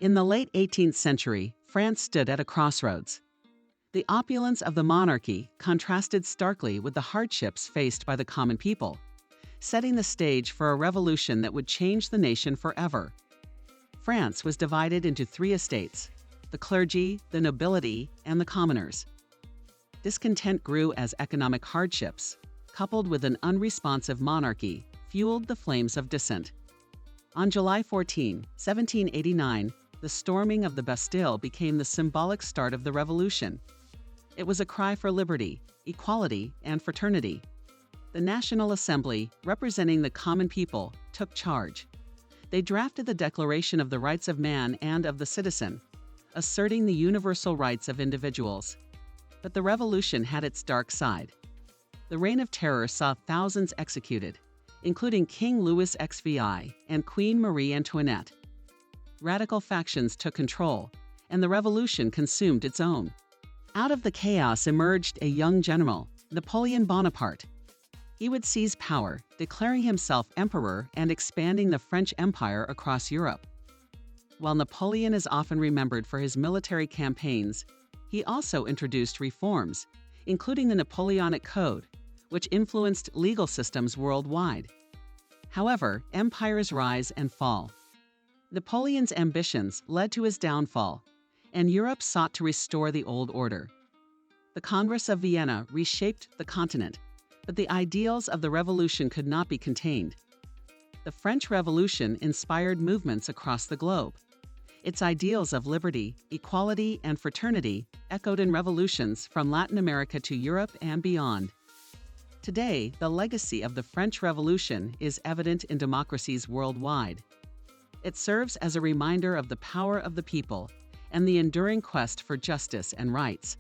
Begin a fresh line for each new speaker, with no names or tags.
In the late 18th century, France stood at a crossroads. The opulence of the monarchy contrasted starkly with the hardships faced by the common people, setting the stage for a revolution that would change the nation forever. France was divided into three estates: the clergy, the nobility, and the commoners. Discontent grew as economic hardships, coupled with an unresponsive monarchy, fueled the flames of dissent. On July 14, 1789, the storming of the Bastille became the symbolic start of the revolution. It was a cry for liberty, equality, and fraternity. The National Assembly, representing the common people, took charge. They drafted the Declaration of the Rights of Man and of the Citizen, asserting the universal rights of individuals. But the revolution had its dark side. The Reign of Terror saw thousands executed, including King Louis XVI and Queen Marie Antoinette. Radical factions took control, and the revolution consumed its own. Out of the chaos emerged a young general, Napoleon Bonaparte. He would seize power, declaring himself emperor and expanding the French Empire across Europe. While Napoleon is often remembered for his military campaigns, he also introduced reforms, including the Napoleonic Code, which influenced legal systems worldwide. However, empires rise and fall. Napoleon's ambitions led to his downfall, and Europe sought to restore the old order. The Congress of Vienna reshaped the continent, but the ideals of the revolution could not be contained. The French Revolution inspired movements across the globe. Its ideals of liberty, equality, and fraternity echoed in revolutions from Latin America to Europe and beyond. Today, the legacy of the French Revolution is evident in democracies worldwide. It serves as a reminder of the power of the people and the enduring quest for justice and rights.